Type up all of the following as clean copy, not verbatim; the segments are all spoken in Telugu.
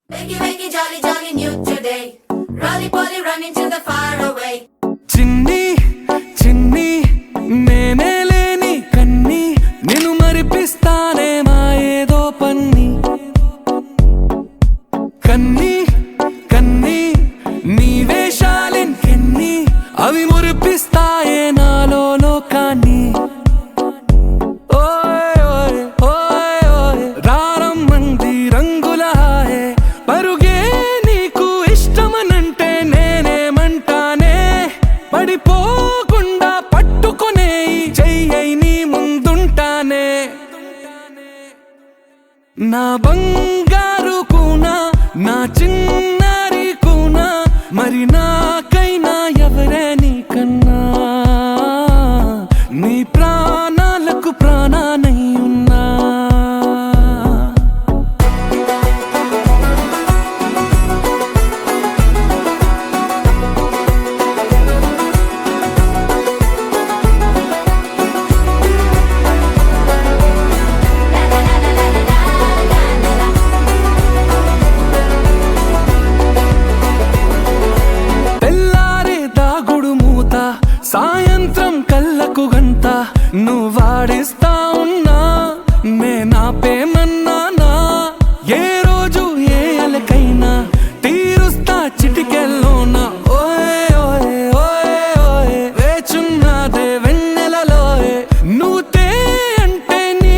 Wakey, wakey, jolly, jolly, new today. Rolly poly, running to the far away. చిన్ని చిన్ని నేనే లేని కన్ని నిన్ను మరిపిస్తానే మా ఏదో పన్ని కన్ని కన్ని నీ వేషాలెన్ని అవి మురిపిస్తాయే నాలో లోకాన్ని ఓయ్ ఓయ్ ఓయ్ ఓయ్ రారమ్మంది రంగుల హాయే పరుగే నీకు ఇష్టమనంటే నేనేమంటానే పడిపోకుండా పట్టుకునే చెయ్యై నీ ముందుంటానే నా బంగారు కూనా నా చిన్నారి కూనా మరి నాకైనా ఎవరే నీకన్నా నీ ప్రాణాలకు ప్రాణానై ఉన్నా సాయంత్రం కళ్ళకు గంట నువ్వాడిస్తా ఉన్నా నేనాపేమన్నానా ఏ రోజు ఏ అలకైనా తీరుస్తా చిటికెల్లోనా ఓయ్ ఓయ్ ఓయ్ ఓయ్ వేచున్నదే వెన్నెలలోయే నువ్వుతే అంటే నీ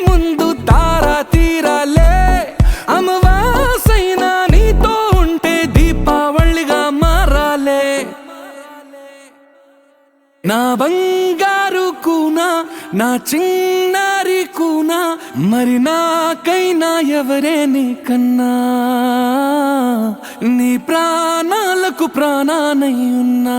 ముందు తారా తీరాలే అమవాసైనా నీతో ఉంటే దీపావళిగా మారాలే నా బంగారు కూనా నా చిన్నారి కూనా మరి నాకైనా ఎవరే నీకన్నా నీ ప్రాణాలకు ప్రాణానై ఉన్నా